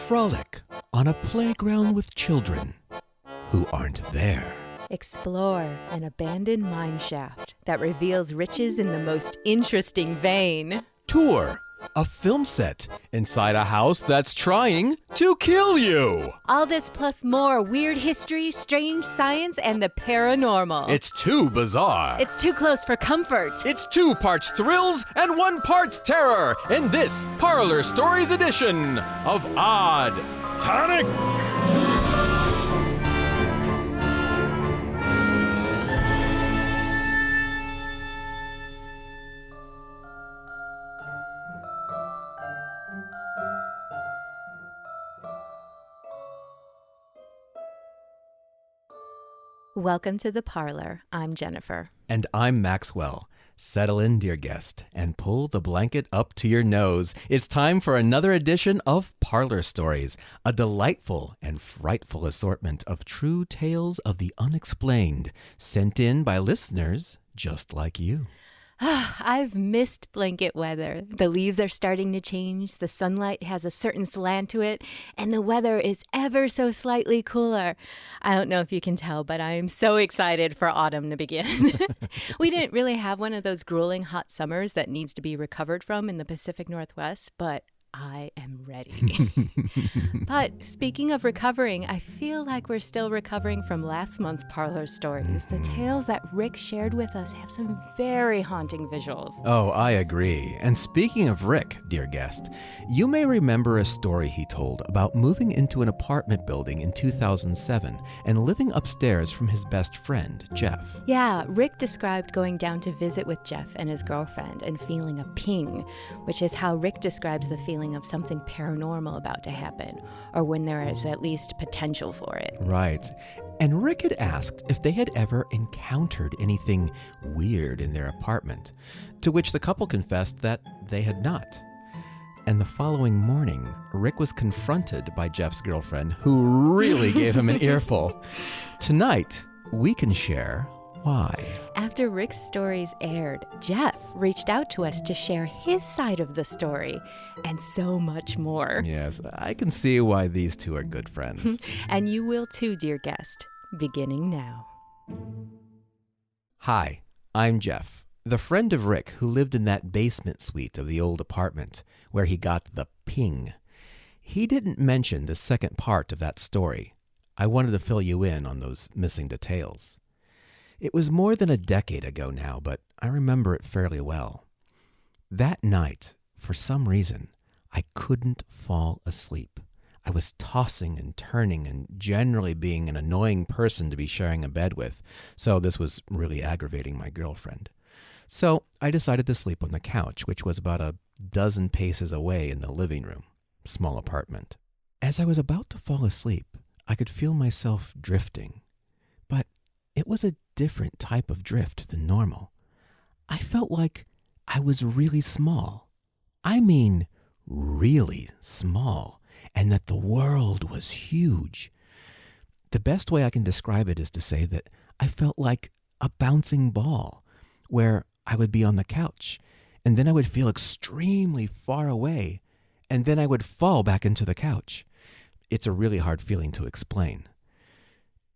Frolic on a playground with children who aren't there. Explore an abandoned mine shaft that reveals riches in the most interesting vein. Tour a film set inside a house that's trying to kill you. All this plus more weird history, strange science, and the paranormal. It's too bizarre. It's too close for comfort. It's 2 parts thrills and 1 part terror in this Parlour Stories edition of Odd Tonic. Welcome to the Parlour. I'm Jennifer. And I'm Maxwell. Settle in, dear guest, and pull the blanket up to your nose. It's time for another edition of Parlour Stories, a delightful and frightful assortment of true tales of the unexplained, sent in by listeners just like you. I've missed blanket weather. The leaves are starting to change, the sunlight has a certain slant to it, and the weather is ever so slightly cooler. I don't know if you can tell, but I am so excited for autumn to begin. We didn't really have one of those grueling hot summers that needs to be recovered from in the Pacific Northwest, but I am ready. But speaking of recovering, I feel like we're still recovering from last month's Parlour Stories. The tales that Rick shared with us have some very haunting visuals. Oh, I agree. And speaking of Rick, dear guest, you may remember a story he told about moving into an apartment building in 2007 and living upstairs from his best friend, Jeff. Yeah, Rick described going down to visit with Jeff and his girlfriend and feeling a ping, which is how Rick describes the feeling of something paranormal about to happen, or when there is at least potential for it. Right. And Rick had asked if they had ever encountered anything weird in their apartment, to which the couple confessed that they had not. And the following morning, Rick was confronted by Jeff's girlfriend, who really gave him an earful. Tonight, we can share why. After Rick's stories aired, Jeff reached out to us to share his side of the story, and so much more. Yes, I can see why these two are good friends. And you will too, dear guest, beginning now. Hi, I'm Jeff, the friend of Rick who lived in that basement suite of the old apartment where he got the ping. He didn't mention the second part of that story. I wanted to fill you in on those missing details. It was more than a decade ago now, but I remember it fairly well. That night, for some reason, I couldn't fall asleep. I was tossing and turning and generally being an annoying person to be sharing a bed with, so this was really aggravating my girlfriend. So I decided to sleep on the couch, which was about a dozen paces away in the living room, small apartment. As I was about to fall asleep, I could feel myself drifting, but it was a different type of drift than normal. I felt like I was really small. I mean, really small, and that the world was huge. The best way I can describe it is to say that I felt like a bouncing ball, where I would be on the couch, and then I would feel extremely far away, and then I would fall back into the couch. It's a really hard feeling to explain.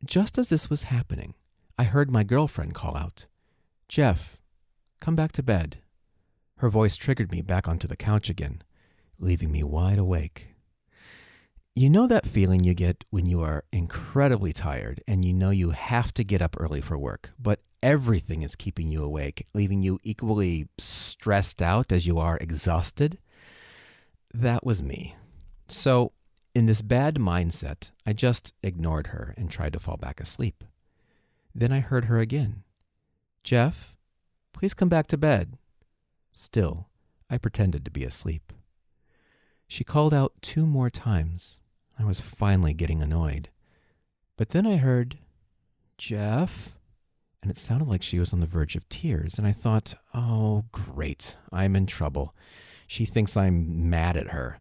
Just as this was happening, I heard my girlfriend call out, "Jeff, come back to bed." Her voice triggered me back onto the couch again, leaving me wide awake. You know that feeling you get when you are incredibly tired and you know you have to get up early for work, but everything is keeping you awake, leaving you equally stressed out as you are exhausted? That was me. So, in this bad mindset, I just ignored her and tried to fall back asleep. Then I heard her again. "Jeff, please come back to bed." Still, I pretended to be asleep. She called out 2 more times. I was finally getting annoyed. But then I heard, "Jeff?" And it sounded like she was on the verge of tears, and I thought, oh, great, I'm in trouble. She thinks I'm mad at her.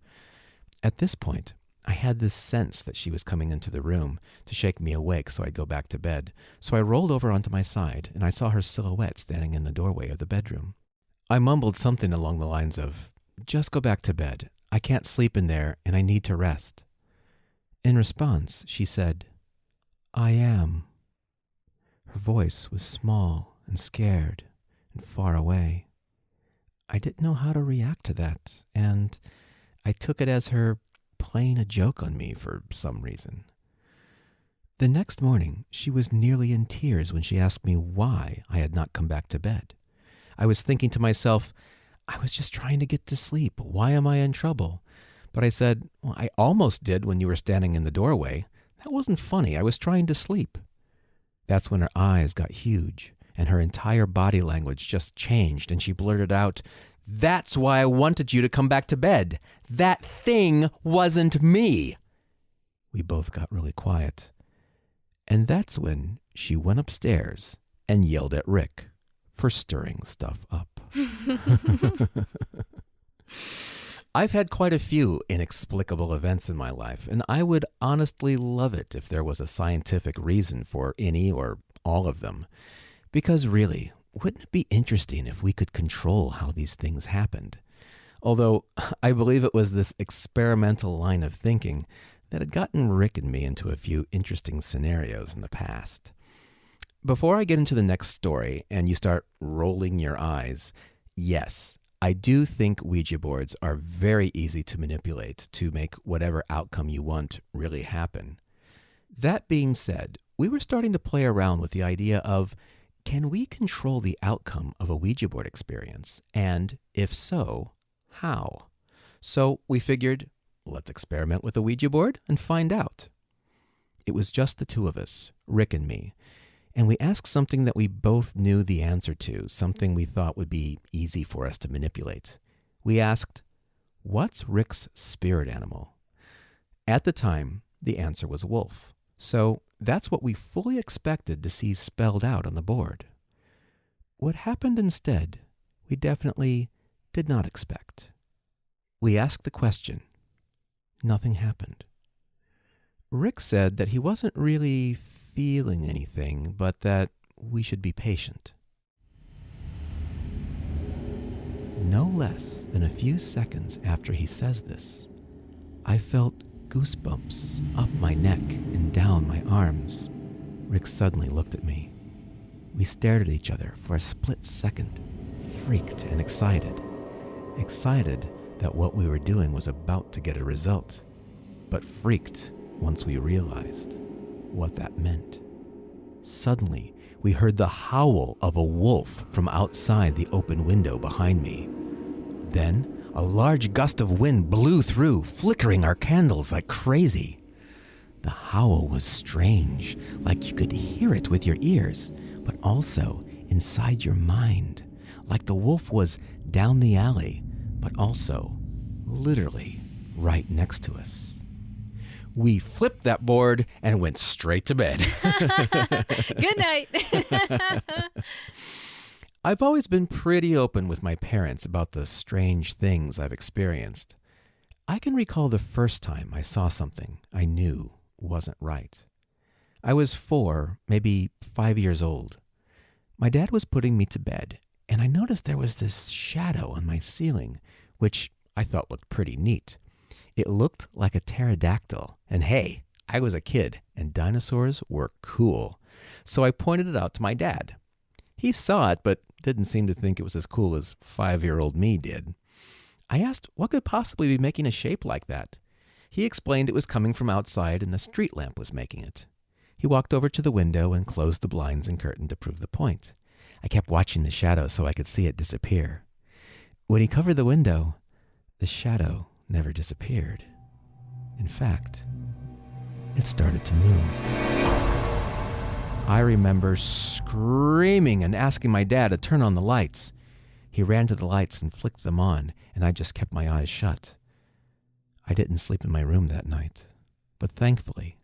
At this point, I had this sense that she was coming into the room to shake me awake so I'd go back to bed. So I rolled over onto my side, and I saw her silhouette standing in the doorway of the bedroom. I mumbled something along the lines of, "Just go back to bed. I can't sleep in there, and I need to rest." In response, she said, "I am." Her voice was small and scared and far away. I didn't know how to react to that, and I took it as her playing a joke on me for some reason. The next morning, she was nearly in tears when she asked me why I had not come back to bed. I was thinking to myself, I was just trying to get to sleep. Why am I in trouble? But I said, well, I almost did when you were standing in the doorway. That wasn't funny. I was trying to sleep. That's when her eyes got huge and her entire body language just changed, and she blurted out, "That's why I wanted you to come back to bed. That thing wasn't me." We both got really quiet. And that's when she went upstairs and yelled at Rick for stirring stuff up. I've had quite a few inexplicable events in my life, and I would honestly love it if there was a scientific reason for any or all of them. Because really, wouldn't it be interesting if we could control how these things happened? Although I believe it was this experimental line of thinking that had gotten Rick and me into a few interesting scenarios in the past. Before I get into the next story and you start rolling your eyes, yes, I do think Ouija boards are very easy to manipulate to make whatever outcome you want really happen. That being said, we were starting to play around with the idea of, can we control the outcome of a Ouija board experience? And if so, how? So we figured, let's experiment with a Ouija board and find out. It was just the two of us, Rick and me, and we asked something that we both knew the answer to, something we thought would be easy for us to manipulate. We asked, what's Rick's spirit animal? At the time, the answer was wolf, so that's what we fully expected to see spelled out on the board. What happened instead, we definitely did not expect. We asked the question. Nothing happened. Rick said that he wasn't really feeling anything, but that we should be patient. No less than a few seconds after he says this, I felt goosebumps up my neck and down my arms. Rick suddenly looked at me. We stared at each other for a split second, freaked and excited. Excited that what we were doing was about to get a result, but freaked once we realized what that meant. Suddenly, we heard the howl of a wolf from outside the open window behind me. Then, a large gust of wind blew through, flickering our candles like crazy. The howl was strange, like you could hear it with your ears, but also inside your mind, like the wolf was down the alley, but also literally right next to us. We flipped that board and went straight to bed. Good night. I've always been pretty open with my parents about the strange things I've experienced. I can recall the first time I saw something I knew wasn't right. I was 4, maybe 5 years old. My dad was putting me to bed, and I noticed there was this shadow on my ceiling, which I thought looked pretty neat. It looked like a pterodactyl, and hey, I was a kid, and dinosaurs were cool. So I pointed it out to my dad. He saw it, but didn't seem to think it was as cool as 5-year-old me did. I asked what could possibly be making a shape like that. He explained it was coming from outside and the street lamp was making it. He walked over to the window and closed the blinds and curtain to prove the point. I kept watching the shadow so I could see it disappear. When he covered the window, the shadow never disappeared. In fact, it started to move. I remember screaming and asking my dad to turn on the lights. He ran to the lights and flicked them on, and I just kept my eyes shut. I didn't sleep in my room that night, but thankfully,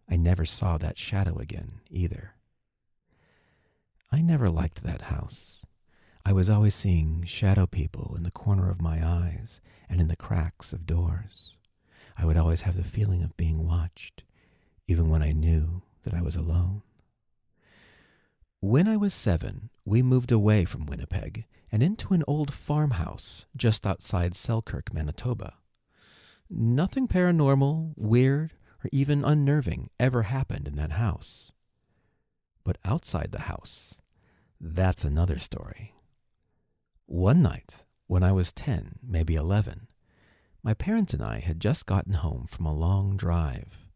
I never saw that shadow again either. I never liked that house. I was always seeing shadow people in the corner of my eyes and in the cracks of doors. I would always have the feeling of being watched, even when I knew that I was alone. When I was 7, we moved away from Winnipeg and into an old farmhouse just outside Selkirk, Manitoba. Nothing paranormal, weird, or even unnerving ever happened in that house. But outside the house, that's another story. One night, when I was 10, maybe 11, my parents and I had just gotten home from a long drive.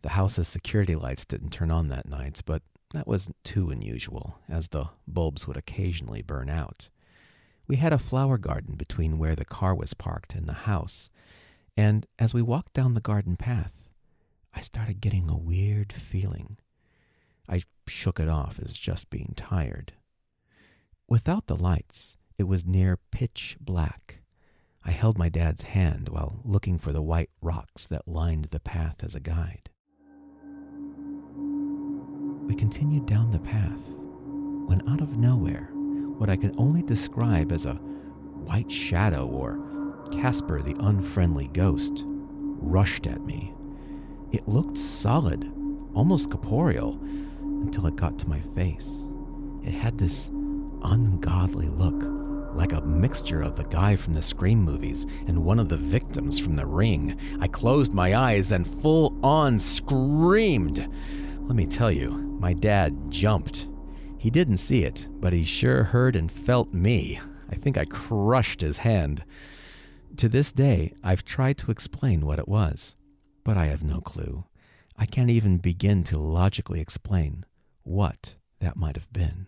The house's security lights didn't turn on that night, but that wasn't too unusual, as the bulbs would occasionally burn out. We had a flower garden between where the car was parked and the house, and as we walked down the garden path, I started getting a weird feeling. I shook it off as just being tired. Without the lights, it was near pitch black. I held my dad's hand while looking for the white rocks that lined the path as a guide. We continued down the path when out of nowhere, what I can only describe as a white shadow or Casper the Unfriendly Ghost rushed at me. It looked solid, almost corporeal, until it got to my face. It had this ungodly look, like a mixture of the guy from the Scream movies and one of the victims from The Ring. I closed my eyes and full on screamed. Let me tell you, my dad jumped. He didn't see it, but he sure heard and felt me. I think I crushed his hand. To this day, I've tried to explain what it was, but I have no clue. I can't even begin to logically explain what that might have been.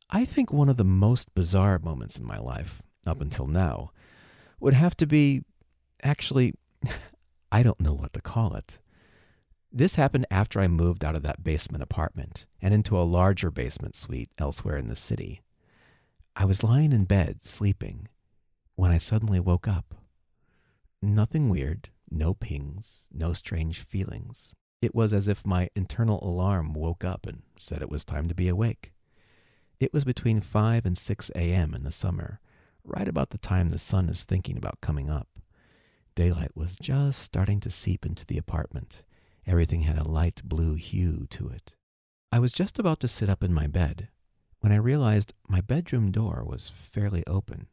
I think one of the most bizarre moments in my life, up until now, would have to be, actually, I don't know what to call it. This happened after I moved out of that basement apartment and into a larger basement suite elsewhere in the city. I was lying in bed, sleeping, when I suddenly woke up. Nothing weird, no pings, no strange feelings. It was as if my internal alarm woke up and said it was time to be awake. It was between 5 and 6 a.m. in the summer, right about the time the sun is thinking about coming up. Daylight was just starting to seep into the apartment. Everything had a light blue hue to it. I was just about to sit up in my bed when I realized my bedroom door was fairly open,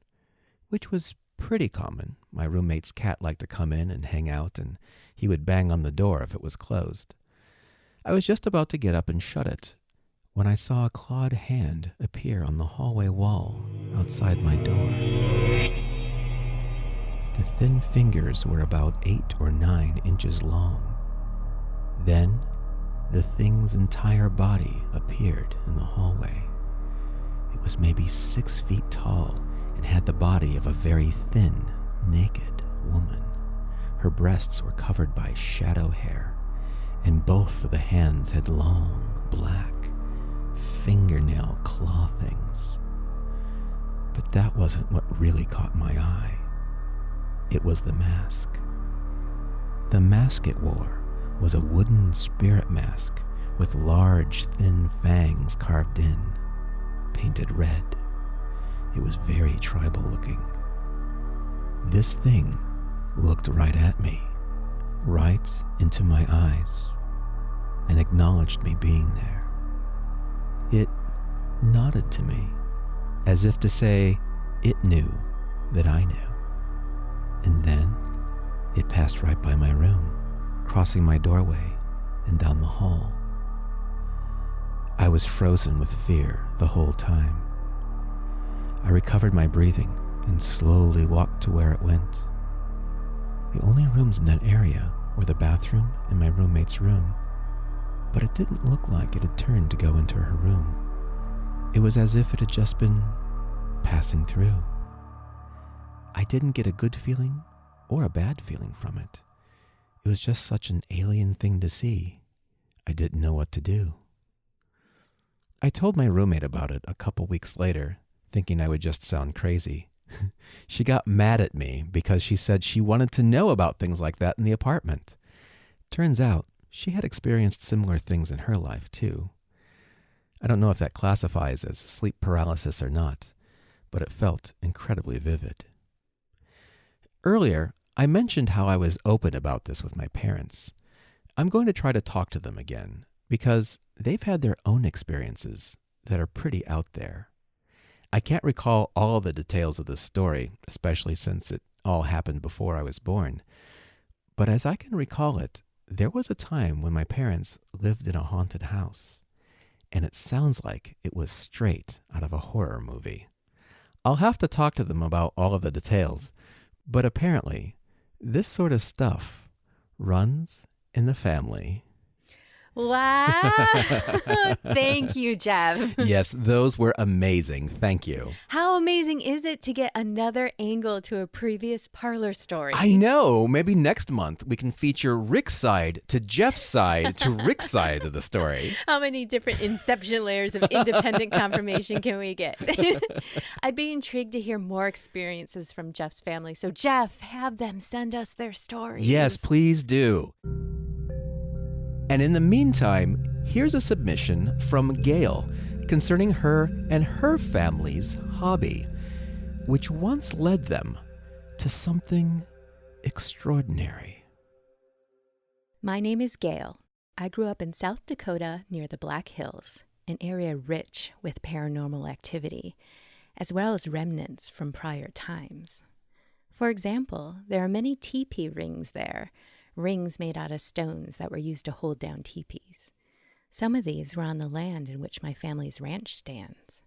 which was pretty common. My roommate's cat liked to come in and hang out, and he would bang on the door if it was closed. I was just about to get up and shut it when I saw a clawed hand appear on the hallway wall outside my door. The thin fingers were about 8 or 9 inches long. Then, the thing's entire body appeared in the hallway. It was maybe 6 feet tall and had the body of a very thin, naked woman. Her breasts were covered by shadow hair, and both of the hands had long, black, fingernail claw things. But that wasn't what really caught my eye. It was the mask. The mask it wore was a wooden spirit mask with large, thin fangs carved in, painted red. It was very tribal looking. This thing looked right at me, right into my eyes, and acknowledged me being there. It nodded to me, as if to say it knew that I knew. And then it passed right by my room, crossing my doorway and down the hall. I was frozen with fear the whole time. I recovered my breathing and slowly walked to where it went. The only rooms in that area were the bathroom and my roommate's room, but it didn't look like it had turned to go into her room. It was as if it had just been passing through. I didn't get a good feeling or a bad feeling from it. It was just such an alien thing to see. I didn't know what to do. I told my roommate about it a couple weeks later, thinking I would just sound crazy. She got mad at me because she said she wanted to know about things like that in the apartment. Turns out, she had experienced similar things in her life, too. I don't know if that classifies as sleep paralysis or not, but it felt incredibly vivid. Earlier, I mentioned how I was open about this with my parents. I'm going to try to talk to them again, because they've had their own experiences that are pretty out there. I can't recall all the details of this story, especially since it all happened before I was born. But as I can recall it, there was a time when my parents lived in a haunted house, and it sounds like it was straight out of a horror movie. I'll have to talk to them about all of the details, but apparently, this sort of stuff runs in the family. Wow. Thank you, Jeff. Yes, those were amazing. Thank you. How amazing is it to get another angle to a previous Parlour story? I know. Maybe next month we can feature Rick's side to Jeff's side to Rick's side of the story. How many different inception layers of independent confirmation can we get? I'd be intrigued to hear more experiences from Jeff's family. So, Jeff, have them send us their stories. Yes, please do. And in the meantime, here's a submission from Gail concerning her and her family's hobby, which once led them to something extraordinary. My name is Gail. I grew up in South Dakota near the Black Hills, an area rich with paranormal activity, as well as remnants from prior times. For example, there are many teepee rings there, rings made out of stones that were used to hold down teepees. Some of these were on the land in which my family's ranch stands.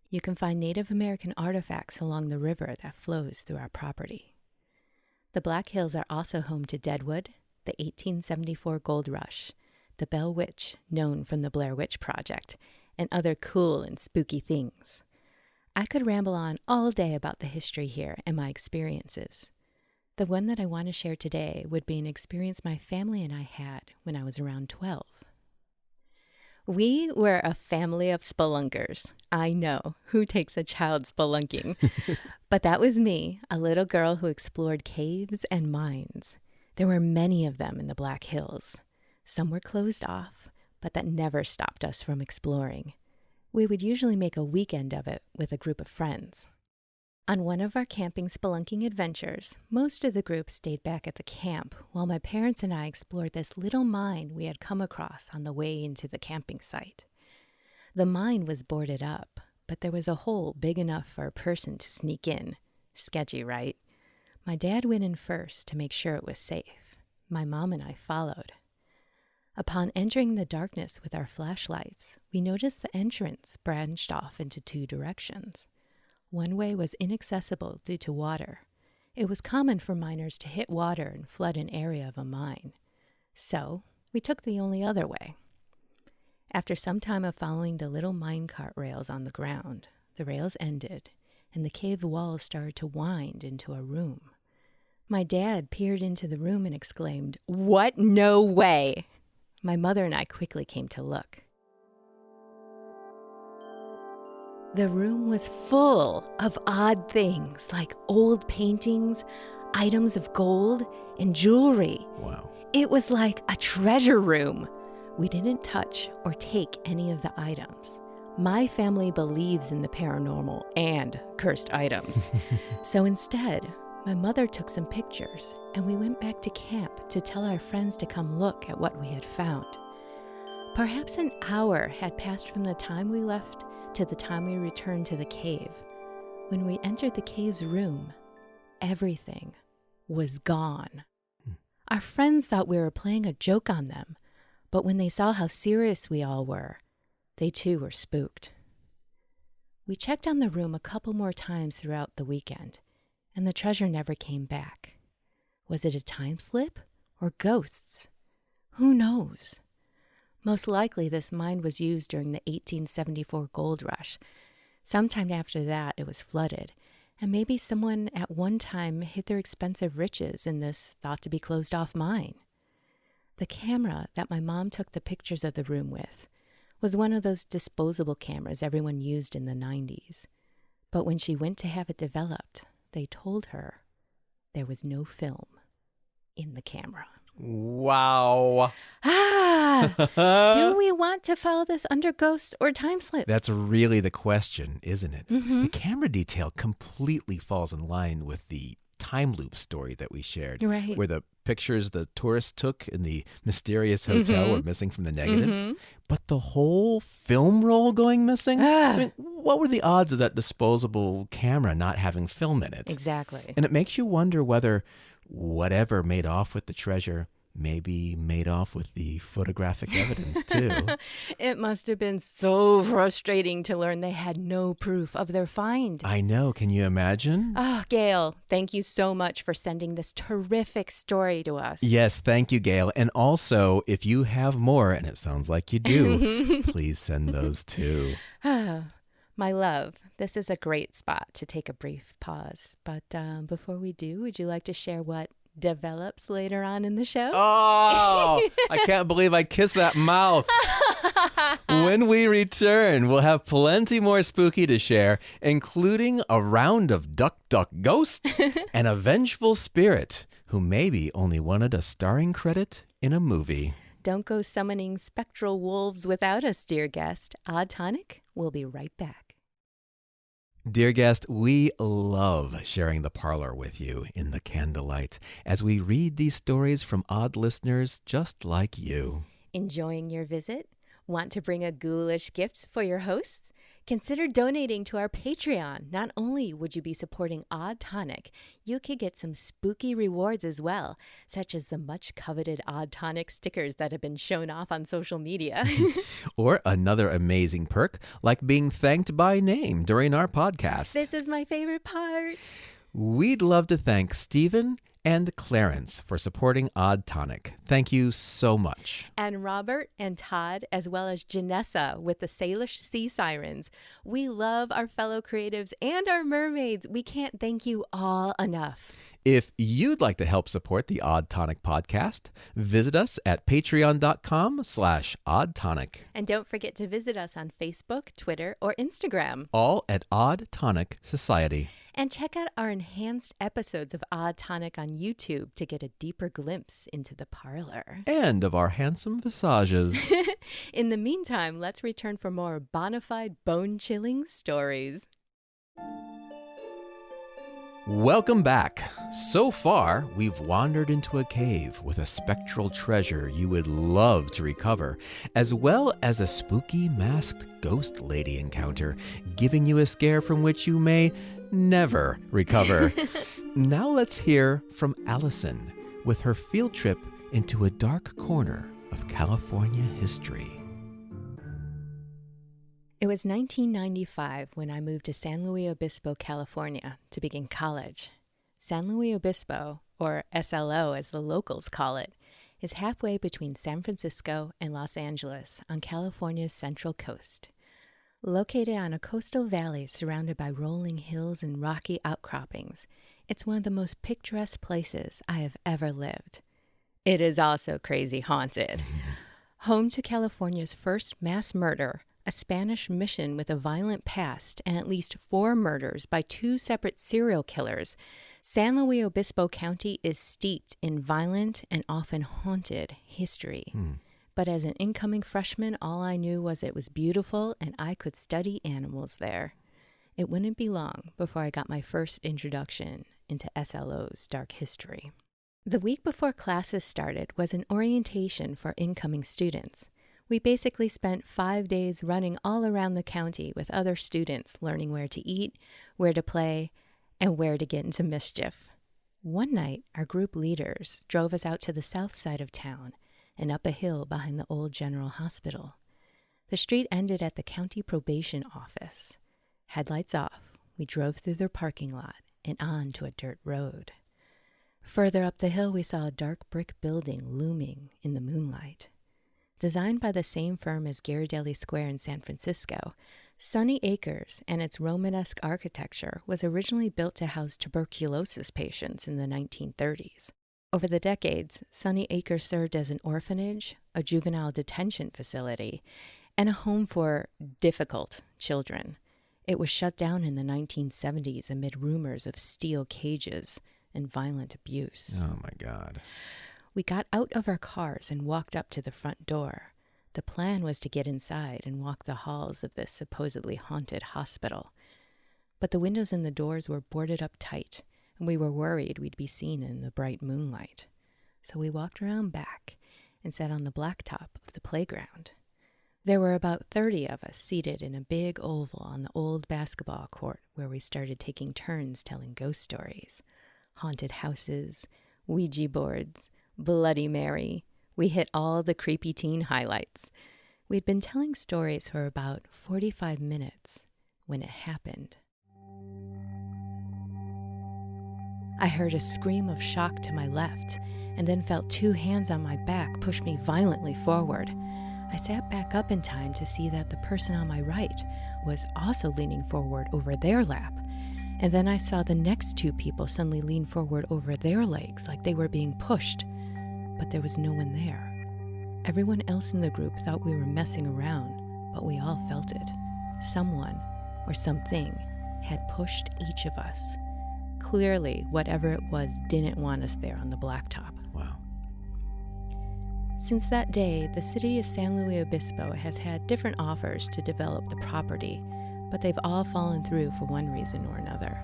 You can find Native American artifacts along the river that flows through our property. The Black Hills are also home to Deadwood, the 1874 gold rush, the Bell Witch, known from the Blair Witch Project, and other cool and spooky things. I could ramble on all day about the history here and my experiences. The one that I want to share today would be an experience my family and I had when I was around 12. We were a family of spelunkers. I know, who takes a child spelunking? But that was me, a little girl who explored caves and mines. There were many of them in the Black Hills. Some were closed off, but that never stopped us from exploring. We would usually make a weekend of it with a group of friends. On one of our camping spelunking adventures, most of the group stayed back at the camp while my parents and I explored this little mine we had come across on the way into the camping site. The mine was boarded up, but there was a hole big enough for a person to sneak in. Sketchy, right? My dad went in first to make sure it was safe. My mom and I followed. Upon entering the darkness with our flashlights, we noticed the entrance branched off into two directions. One way was inaccessible due to water. It was common for miners to hit water and flood an area of a mine. So, we took the only other way. After some time of following the little minecart rails on the ground, the rails ended, and the cave walls started to wind into a room. My dad peered into the room and exclaimed, "What? No way!" My mother and I quickly came to look. The room was full of odd things like old paintings, items of gold, and jewelry. Wow. It was like a treasure room. We didn't touch or take any of the items. My family believes in the paranormal and cursed items. So instead, my mother took some pictures and we went back to camp to tell our friends to come look at what we had found. Perhaps an hour had passed from the time we left to the time we returned to the cave. When we entered the cave's room, everything was gone. Our friends thought we were playing a joke on them, but when they saw how serious we all were, they too were spooked. We checked on the room a couple more times throughout the weekend, and the treasure never came back. Was it a time slip or ghosts? Who knows? Most likely, this mine was used during the 1874 gold rush. Sometime after that, it was flooded, and maybe someone at one time hid their expensive riches in this thought-to-be closed-off mine. The camera that my mom took the pictures of the room with was one of those disposable cameras everyone used in the 90s. But when she went to have it developed, they told her there was no film in the camera. Wow. Do we want to follow this under ghosts or time slip? That's really the question, isn't it? Mm-hmm. The camera detail completely falls in line with the time loop story that we shared, Right. where the pictures the tourists took in the mysterious hotel were missing from the negatives. But the whole film roll going missing? I mean, what were the odds of that disposable camera not having film in it? Exactly. And it makes you wonder whether whatever made off with the treasure maybe made off with the photographic evidence, too. It must have been so frustrating to learn they had no proof of their find. I know. Can you imagine? Oh, Gail, thank you so much for sending this terrific story to us. Yes, thank you, Gail. And also, if you have more, and it sounds like you do, please send those too. My love, this is a great spot to take a brief pause. But before we do, would you like to share what develops later on in the show? Oh, I can't believe I kissed that mouth. When we return, we'll have plenty more spooky to share, including a round of Duck, Duck, Ghost and a vengeful spirit who maybe only wanted a starring credit in a movie. Don't go summoning spectral wolves without us, dear guest. Odd Tonic, we'll be right back. Dear guest, we love sharing the parlor with you in the candlelight as we read these stories from odd listeners just like you. Enjoying your visit? Want to bring a ghoulish gift for your hosts? Consider donating to our Patreon. Not only would you be supporting Odd Tonic, you could get some spooky rewards as well, such as the much coveted Odd Tonic stickers that have been shown off on social media. Or another amazing perk, like being thanked by name during our podcast. This is my favorite part. We'd love to thank Stephen and Clarence for supporting Odd Tonic. Thank you so much. And Robert and Todd, as well as Janessa with the Salish Sea Sirens. We love our fellow creatives and our mermaids. We can't thank you all enough. If you'd like to help support the Odd Tonic podcast, visit us at patreon.com/oddtonic. And don't forget to visit us on Facebook, Twitter, or Instagram. All at Odd Tonic Society. And check out our enhanced episodes of Odd Tonic on YouTube to get a deeper glimpse into the parlor. And of our handsome visages. In the meantime, let's return for more bona fide bone-chilling stories. Welcome back. So far, we've wandered into a cave with a spectral treasure you would love to recover, as well as a spooky masked ghost lady encounter, giving you a scare from which you may never recover. Now let's hear from Allison with her field trip into a dark corner of California history. It was 1995 when I moved to San Luis Obispo, California, to begin college. San Luis Obispo, or SLO as the locals call it, is halfway between San Francisco and Los Angeles on California's central coast. Located on a coastal valley surrounded by rolling hills and rocky outcroppings, it's one of the most picturesque places I have ever lived. It is also crazy haunted. Home to California's first mass murder, a Spanish mission with a violent past, and at least 4 murders by 2 separate serial killers, San Luis Obispo County is steeped in violent and often haunted history. But as an incoming freshman, all I knew was it was beautiful and I could study animals there. It wouldn't be long before I got my first introduction into SLO's dark history. The week before classes started was an orientation for incoming students. We basically spent 5 days running all around the county with other students, learning where to eat, where to play, and where to get into mischief. One night, our group leaders drove us out to the south side of town and up a hill behind the old general hospital. The street ended at the county probation office. Headlights off, we drove through their parking lot and on to a dirt road. Further up the hill, we saw a dark brick building looming in the moonlight. Designed by the same firm as Ghirardelli Square in San Francisco, Sunny Acres and its Romanesque architecture was originally built to house tuberculosis patients in the 1930s. Over the decades, Sunny Acres served as an orphanage, a juvenile detention facility, and a home for difficult children. It was shut down in the 1970s amid rumors of steel cages and violent abuse. Oh my God. We got out of our cars and walked up to the front door. The plan was to get inside and walk the halls of this supposedly haunted hospital. But the windows and the doors were boarded up tight, and we were worried we'd be seen in the bright moonlight. So we walked around back and sat on the blacktop of the playground. There were about 30 of us seated in a big oval on the old basketball court where we started taking turns telling ghost stories, haunted houses, Ouija boards, Bloody Mary. We hit all the creepy teen highlights. We'd been telling stories for about 45 minutes when it happened. I heard a scream of shock to my left, and then felt 2 hands on my back push me violently forward. I sat back up in time to see that the person on my right was also leaning forward over their lap. And then I saw the next 2 people suddenly lean forward over their legs like they were being pushed. But there was no one there. Everyone else in the group thought we were messing around, but we all felt it. Someone or something had pushed each of us. Clearly, whatever it was didn't want us there on the blacktop. Wow. Since that day, the city of San Luis Obispo has had different offers to develop the property, but they've all fallen through for one reason or another.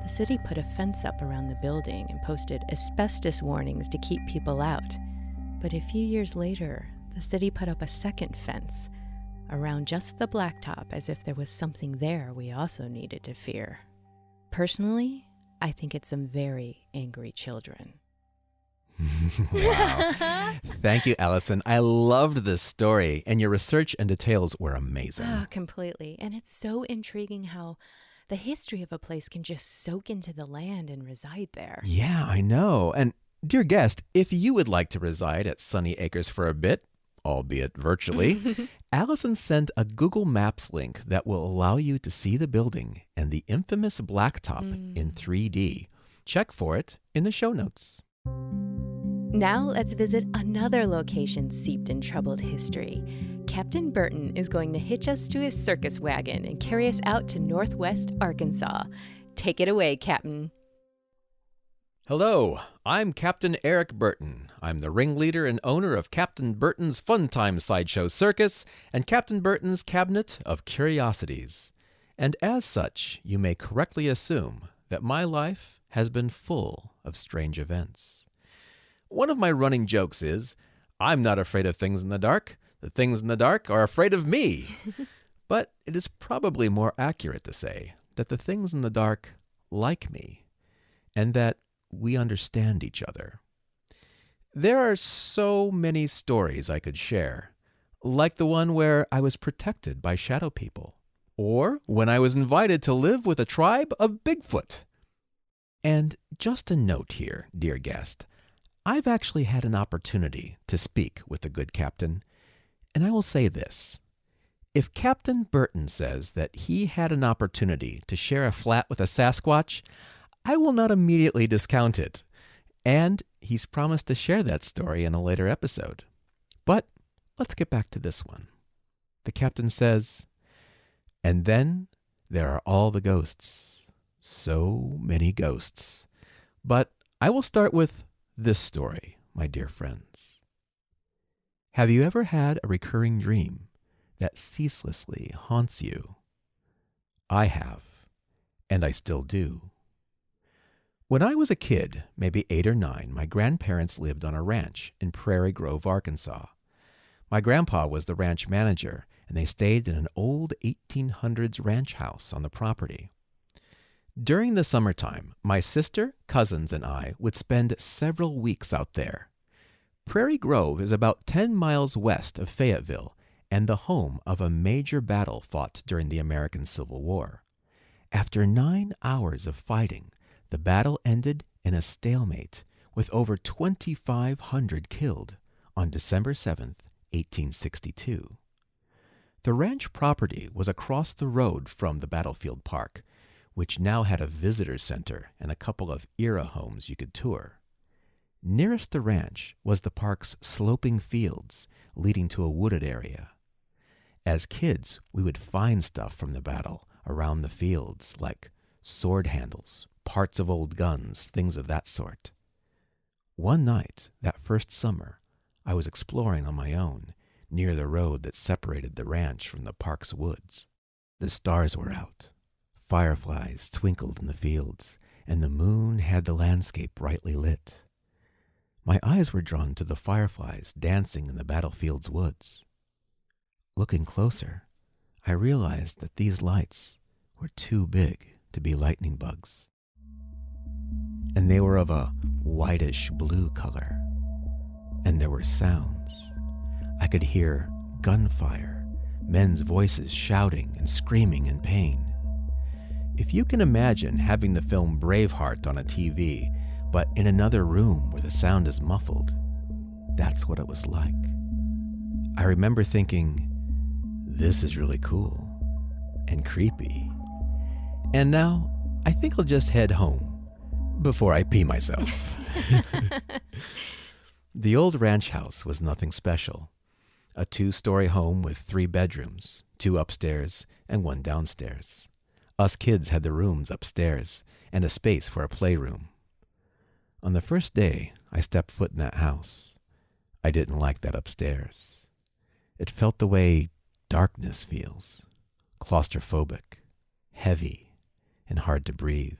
The city put a fence up around the building and posted asbestos warnings to keep people out. But a few years later, the city put up a second fence around just the blacktop as if there was something there we also needed to fear. Personally, I think it's some very angry children. Wow. Thank you, Allison. I loved this story, and your research and details were amazing. Oh, completely. And it's so intriguing how the history of a place can just soak into the land and reside there. Yeah, I know. And dear guest, if you would like to reside at Sunny Acres for a bit, albeit virtually, Allison sent a Google Maps link that will allow you to see the building and the infamous blacktop in 3D. Check for it in the show notes. Now let's visit another location steeped in troubled history. Captain Burton is going to hitch us to his circus wagon and carry us out to Northwest Arkansas. Take it away, Captain. Hello, I'm Captain Eric Burton. I'm the ringleader and owner of Captain Burton's Fun Time Sideshow Circus and Captain Burton's Cabinet of Curiosities. And as such, you may correctly assume that my life has been full of strange events. One of my running jokes is, I'm not afraid of things in the dark. The things in the dark are afraid of me. But it is probably more accurate to say that the things in the dark like me, and that we understand each other. There are so many stories I could share, like the one where I was protected by shadow people, or when I was invited to live with a tribe of Bigfoot. And just a note here, dear guest, I've actually had an opportunity to speak with the good captain, and I will say this. If Captain Burton says that he had an opportunity to share a flat with a Sasquatch, I will not immediately discount it, and he's promised to share that story in a later episode. But let's get back to this one. The captain says, and then there are all the ghosts. So many ghosts. But I will start with this story, my dear friends. Have you ever had a recurring dream that ceaselessly haunts you? I have, and I still do. When I was a kid, maybe 8 or 9, my grandparents lived on a ranch in Prairie Grove, Arkansas. My grandpa was the ranch manager, and they stayed in an old 1800s ranch house on the property. During the summertime, my sister, cousins, and I would spend several weeks out there. Prairie Grove is about 10 miles west of Fayetteville and the home of a major battle fought during the American Civil War. After 9 hours of fighting, the battle ended in a stalemate with over 2,500 killed on December 7th, 1862. The ranch property was across the road from the battlefield park, which now had a visitor center and a couple of era homes you could tour. Nearest the ranch was the park's sloping fields leading to a wooded area. As kids, we would find stuff from the battle around the fields, like sword handles, parts of old guns, things of that sort. One night, that first summer, I was exploring on my own, near the road that separated the ranch from the park's woods. The stars were out. Fireflies twinkled in the fields, and the moon had the landscape brightly lit. My eyes were drawn to the fireflies dancing in the battlefield's woods. Looking closer, I realized that these lights were too big to be lightning bugs. And they were of a whitish blue color. And there were sounds. I could hear gunfire, men's voices shouting and screaming in pain. If you can imagine having the film Braveheart on a TV, but in another room where the sound is muffled, that's what it was like. I remember thinking, this is really cool and creepy. And now, I think I'll just head home before I pee myself. The old ranch house was nothing special. A 2-story home with 3 bedrooms, 2 upstairs and 1 downstairs. Us kids had the rooms upstairs and a space for a playroom. On the first day I stepped foot in that house, I didn't like that upstairs. It felt the way darkness feels, claustrophobic, heavy, and hard to breathe.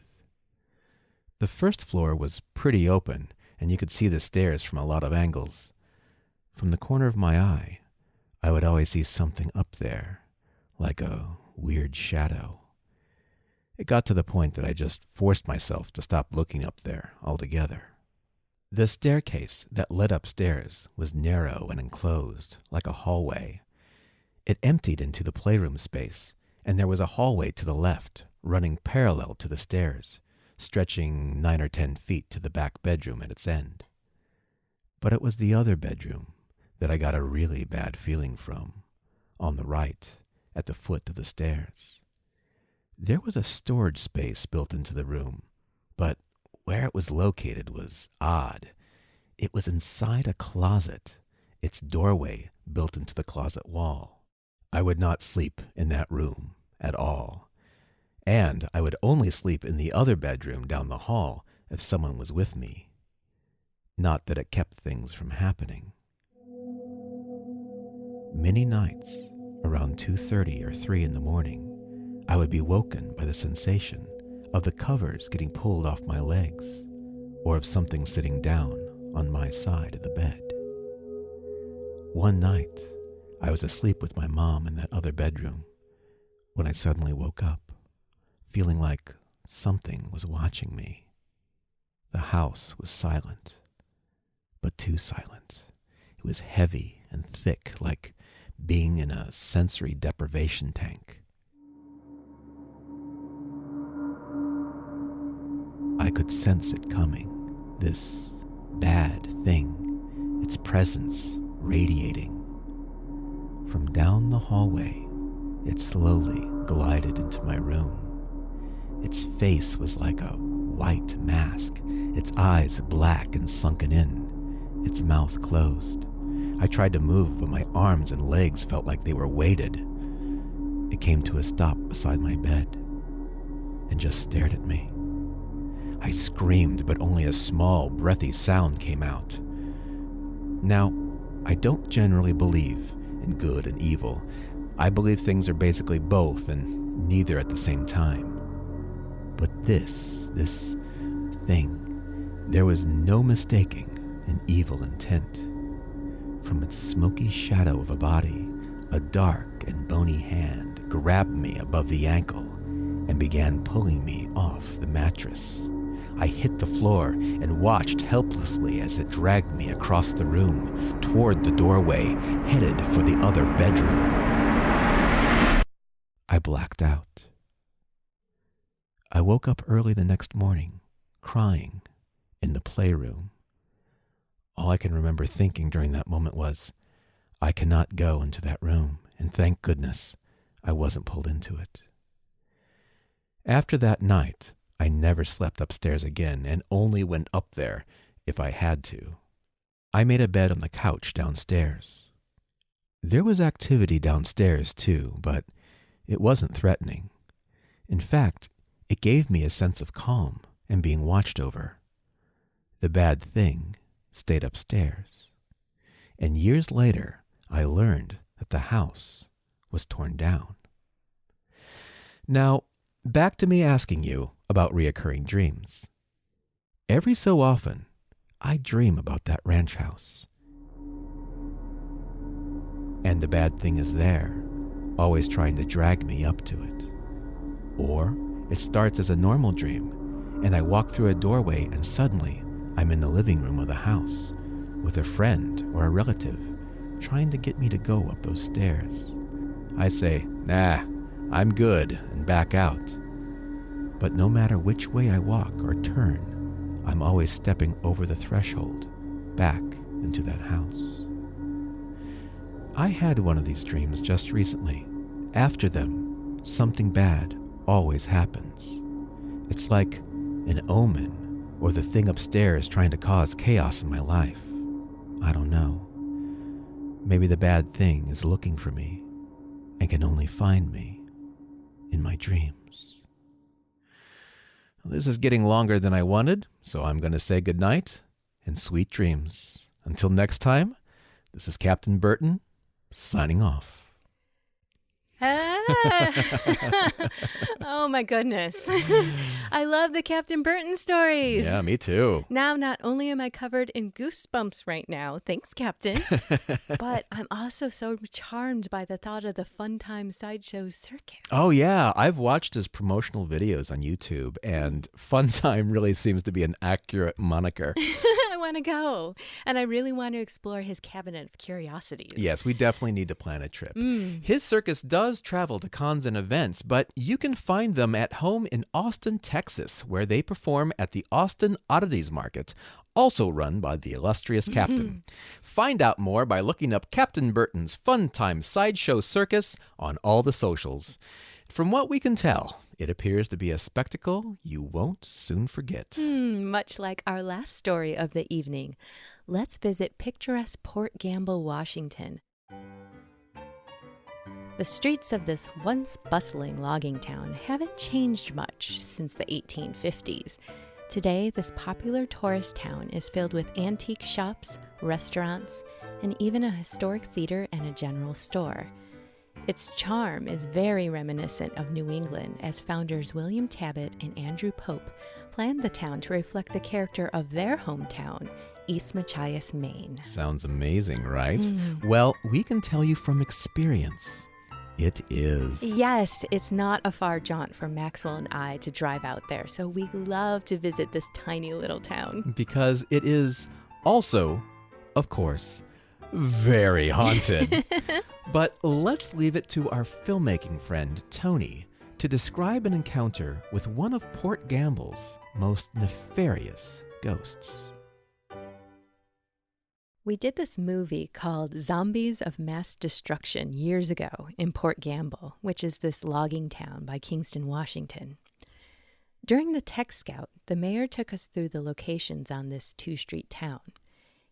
The first floor was pretty open, and you could see the stairs from a lot of angles. From the corner of my eye, I would always see something up there, like a weird shadow. It got to the point that I just forced myself to stop looking up there altogether. The staircase that led upstairs was narrow and enclosed, like a hallway. It emptied into the playroom space, and there was a hallway to the left, running parallel to the stairs, stretching 9 or 10 feet to the back bedroom at its end. But it was the other bedroom that I got a really bad feeling from, on the right, at the foot of the stairs. There was a storage space built into the room, but where it was located was odd. It was inside a closet, its doorway built into the closet wall. I would not sleep in that room at all, and I would only sleep in the other bedroom down the hall if someone was with me. Not that it kept things from happening. Many nights, around 2:30 or 3 in the morning, I would be woken by the sensation of the covers getting pulled off my legs, or of something sitting down on my side of the bed. One night, I was asleep with my mom in that other bedroom when I suddenly woke up, feeling like something was watching me. The house was silent, but too silent. It was heavy and thick, like being in a sensory deprivation tank. I could sense it coming, this bad thing, its presence radiating. From down the hallway, it slowly glided into my room. Its face was like a white mask, its eyes black and sunken in, its mouth closed. I tried to move, but my arms and legs felt like they were weighted. It came to a stop beside my bed and just stared at me. I screamed, but only a small, breathy sound came out. Now, I don't generally believe in good and evil. I believe things are basically both and neither at the same time. But this thing, there was no mistaking an evil intent. From its smoky shadow of a body, a dark and bony hand grabbed me above the ankle and began pulling me off the mattress. I hit the floor and watched helplessly as it dragged me across the room toward the doorway, headed for the other bedroom. I blacked out. I woke up early the next morning, crying, in the playroom. All I can remember thinking during that moment was, I cannot go into that room, and thank goodness I wasn't pulled into it. After that night, I never slept upstairs again and only went up there if I had to. I made a bed on the couch downstairs. There was activity downstairs too, but it wasn't threatening. In fact, it gave me a sense of calm and being watched over. The bad thing stayed upstairs. And years later, I learned that the house was torn down. Now, back to me asking you about reoccurring dreams. Every so often, I dream about that ranch house. And the bad thing is there, always trying to drag me up to it. Or it starts as a normal dream, and I walk through a doorway and suddenly I'm in the living room of the house with a friend or a relative trying to get me to go up those stairs. I say, "Nah, I'm good," and back out. But no matter which way I walk or turn, I'm always stepping over the threshold, back into that house. I had one of these dreams just recently. After them, something bad always happens. It's like an omen or the thing upstairs trying to cause chaos in my life. I don't know. Maybe the bad thing is looking for me and can only find me in my dreams. This is getting longer than I wanted, so I'm going to say goodnight and sweet dreams. Until next time, this is Captain Burton, signing off. Oh my goodness. I love the Captain Burton stories. Yeah, me too. Now, not only am I covered in goosebumps right now, thanks, Captain, but I'm also so charmed by the thought of the Fun Time Sideshow Circus. Oh, yeah. I've watched his promotional videos on YouTube, and Fun Time really seems to be an accurate moniker. I want to go. And I really want to explore his cabinet of curiosities. Yes, we definitely need to plan a trip. His circus does travel to cons and events, but you can find them at home in Austin, Texas, where they perform at the Austin Oddities Market, also run by the illustrious Captain. Find out more by looking up Captain Burton's Fun Time Sideshow Circus on all the socials. From what we can tell, it appears to be a spectacle you won't soon forget. Much like our last story of the evening, let's visit picturesque Port Gamble, Washington. The streets of this once bustling logging town haven't changed much since the 1850s. Today, this popular tourist town is filled with antique shops, restaurants, and even a historic theater and a general store. Its charm is very reminiscent of New England, as founders William Tabbitt and Andrew Pope planned the town to reflect the character of their hometown, East Machias, Maine. Sounds amazing, right? Well, we can tell you from experience. It is. Yes, it's not a far jaunt for Maxwell and I to drive out there, so we love to visit this tiny little town. Because it is also, of course, very haunted. But let's leave it to our filmmaking friend, Tony, to describe an encounter with one of Port Gamble's most nefarious ghosts. We did this movie called Zombies of Mass Destruction years ago in Port Gamble, which is this logging town by Kingston, Washington. During the Tech Scout, the mayor took us through the locations on this two-street town.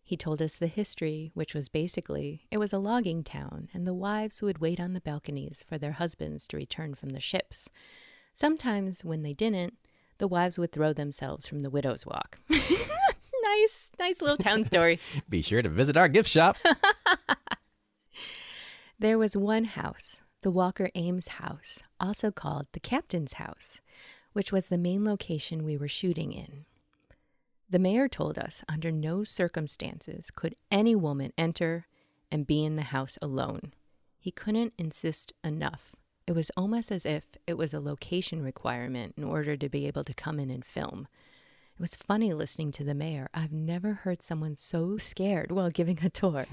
He told us the history, which was basically, it was a logging town, and the wives would wait on the balconies for their husbands to return from the ships. Sometimes, when they didn't, the wives would throw themselves from the widow's walk. Nice little town story. Be sure to visit our gift shop. There was one house, the Walker Ames house, also called the Captain's house, which was the main location we were shooting in. The mayor told us under no circumstances could any woman enter and be in the house alone. He couldn't insist enough. It was almost as if it was a location requirement in order to be able to come in and film. It was funny listening to the mayor. I've never heard someone so scared while giving a tour.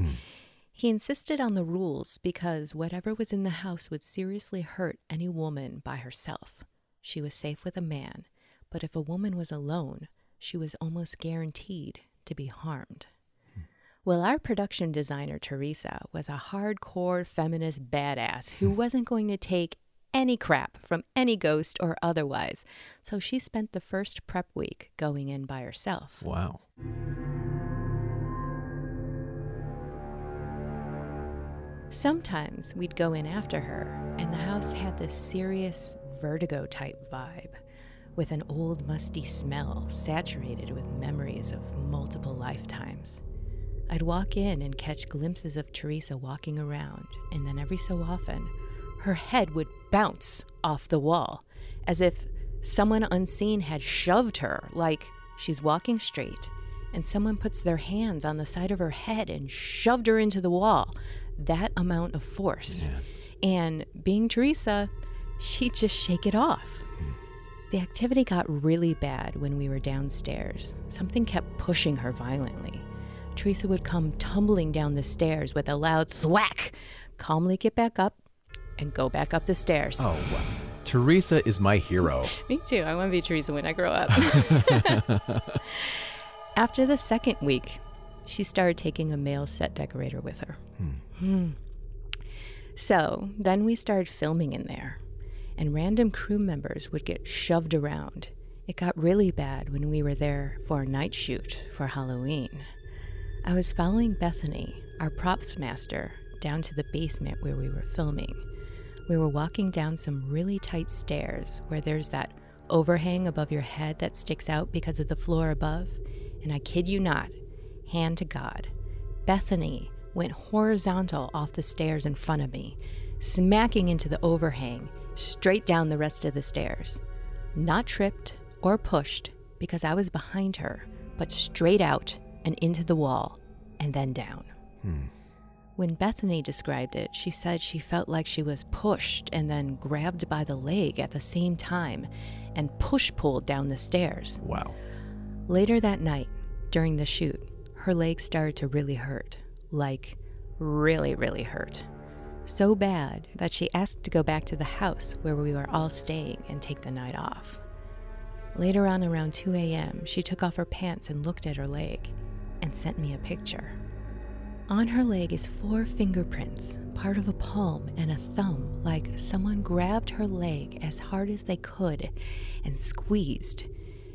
He insisted on the rules because whatever was in the house would seriously hurt any woman by herself. She was safe with a man, but if a woman was alone, she was almost guaranteed to be harmed. Well, our production designer, Teresa, was a hardcore feminist badass who wasn't going to take any crap from any ghost or otherwise. So she spent the first prep week going in by herself. Wow. Sometimes we'd go in after her, and the house had this serious vertigo-type vibe, with an old musty smell saturated with memories of multiple lifetimes. I'd walk in and catch glimpses of Teresa walking around, and then every so often, her head would bounce off the wall, as if someone unseen had shoved her, like she's walking straight, and someone puts their hands on the side of her head and shoved her into the wall. That amount of force. Yeah. And being Teresa, she'd just shake it off. The activity got really bad when we were downstairs. Something kept pushing her violently. Teresa would come tumbling down the stairs with a loud thwack, calmly get back up, and go back up the stairs. Oh, wow. Teresa is my hero. Me too. I want to be Teresa when I grow up. After the second week, she started taking a male set decorator with her. So then we started filming in there, and random crew members would get shoved around. It got really bad when we were there for a night shoot for Halloween. I was following Bethany, our props master, down to the basement where we were filming. We were walking down some really tight stairs where there's that overhang above your head that sticks out because of the floor above. And I kid you not, hand to God, Bethany went horizontal off the stairs in front of me, smacking into the overhang, straight down the rest of the stairs. Not tripped or pushed because I was behind her, but straight out and into the wall and then down. When Bethany described it, she said she felt like she was pushed and then grabbed by the leg at the same time and push-pulled down the stairs. Wow. Later that night, during the shoot, her leg started to really hurt. Like, really, really hurt. So bad that she asked to go back to the house where we were all staying and take the night off. Later on, around 2 a.m., she took off her pants and looked at her leg and sent me a picture. On her leg is 4 fingerprints, part of a palm and a thumb, like someone grabbed her leg as hard as they could and squeezed.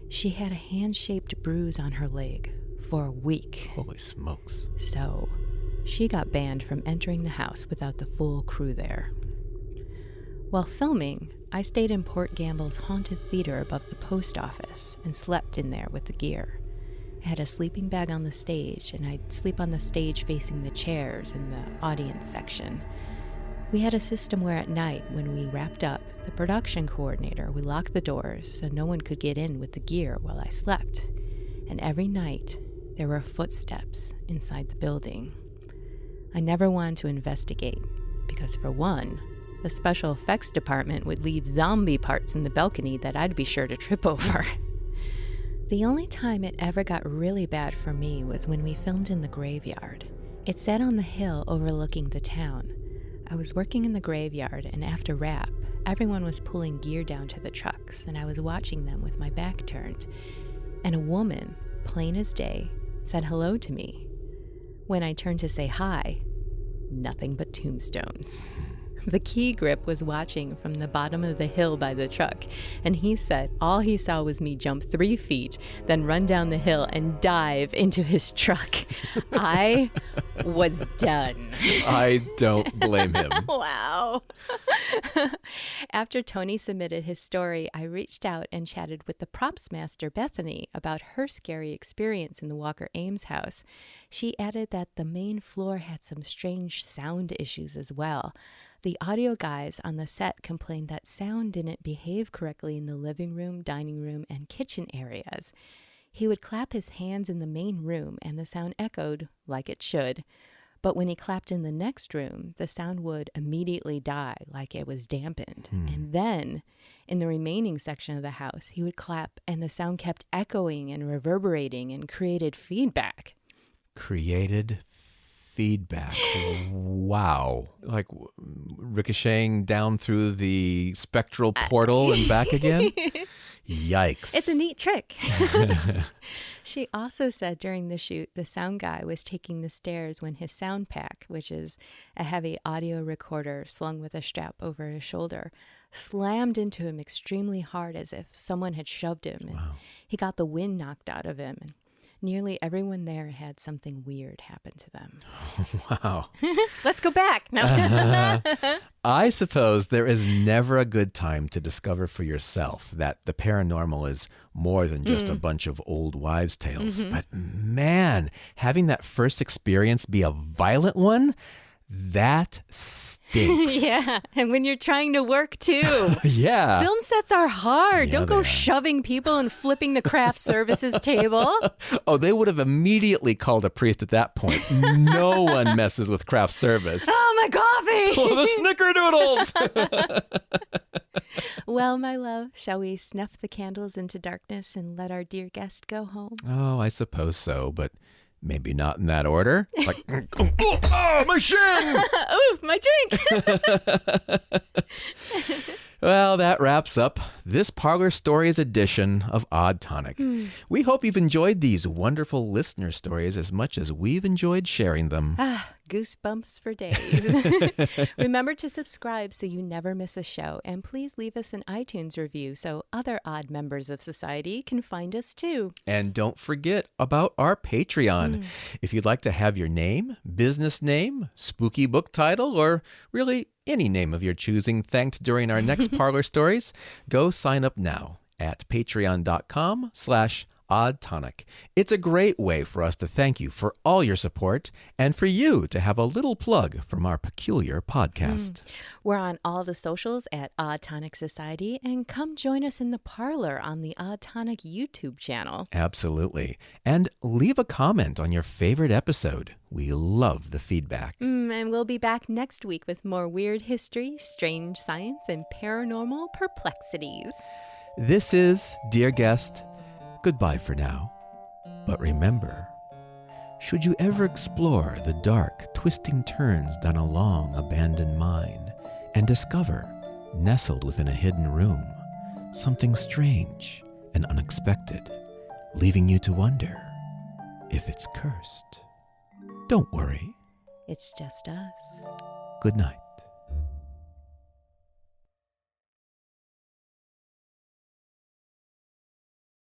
She had a hand-shaped bruise on her leg for a week. Holy smokes. So, she got banned from entering the house without the full crew there. While filming, I stayed in Port Gamble's haunted theater above the post office and slept in there with the gear. I had a sleeping bag on the stage, and I'd sleep on the stage facing the chairs in the audience section. We had a system where at night, when we wrapped up, the production coordinator would lock the doors so no one could get in with the gear while I slept. And every night, there were footsteps inside the building. I never wanted to investigate, because for one, the special effects department would leave zombie parts in the balcony that I'd be sure to trip over. The only time it ever got really bad for me was when we filmed in the graveyard. It sat on the hill overlooking the town. I was working in the graveyard, and after wrap, everyone was pulling gear down to the trucks, and I was watching them with my back turned. And a woman, plain as day, said hello to me. When I turned to say hi, nothing but tombstones. The key grip was watching from the bottom of the hill by the truck, and he said all he saw was me jump 3 feet, then run down the hill and dive into his truck. I was done. I don't blame him. Wow. After Tony submitted his story, I reached out and chatted with the props master, Bethany, about her scary experience in the Walker Ames house. She added that the main floor had some strange sound issues as well. The audio guys on the set complained that sound didn't behave correctly in the living room, dining room, and kitchen areas. He would clap his hands in the main room and the sound echoed like it should. But when he clapped in the next room, the sound would immediately die like it was dampened. And then in the remaining section of the house, he would clap and the sound kept echoing and reverberating and created feedback. Created feedback. Wow. Like ricocheting down through the spectral portal and back again? Yikes. It's a neat trick. She also said during the shoot, the sound guy was taking the stairs when his sound pack, which is a heavy audio recorder slung with a strap over his shoulder, slammed into him extremely hard as if someone had shoved him. And he got the wind knocked out of him. And nearly everyone there had something weird happen to them. Wow. Let's go back. No. I suppose there is never a good time to discover for yourself that the paranormal is more than just a bunch of old wives' tales. But man, having that first experience be a violent one, That stinks. Yeah, and when you're trying to work too. Yeah. Film sets are hard. Yeah, Don't they go are. shoving people and flipping the craft services table. Oh, they would have immediately called a priest at that point. No one messes with craft service. Oh, my coffee! Oh, the snickerdoodles! Well, my love, shall we snuff the candles into darkness and let our dear guest go home? Oh, I suppose so, but maybe not in that order. Like, oh, my shin! Ooh, my drink! Well, that wraps up this Parlour Stories edition of Odd Tonic. We hope you've enjoyed these wonderful listener stories as much as we've enjoyed sharing them. Goosebumps for days. Remember to subscribe so you never miss a show. And please leave us an iTunes review so other odd members of society can find us too. And don't forget about our Patreon. If you'd like to have your name, business name, spooky book title, or really any name of your choosing thanked during our next Parlour Stories, go sign up now at patreon.com/oddtonic. It's a great way for us to thank you for all your support and for you to have a little plug from our peculiar podcast. We're on all the socials at Odd Tonic Society, and come join us in the Parlour on the Odd Tonic YouTube channel. Absolutely. And leave a comment on your favorite episode. We love the feedback. And we'll be back next week with more weird history, strange science, and paranormal perplexities. This is, dear guest, goodbye for now. But remember, should you ever explore the dark, twisting turns down a long abandoned mine and discover, nestled within a hidden room, something strange and unexpected, leaving you to wonder if it's cursed, don't worry. It's just us. Good night.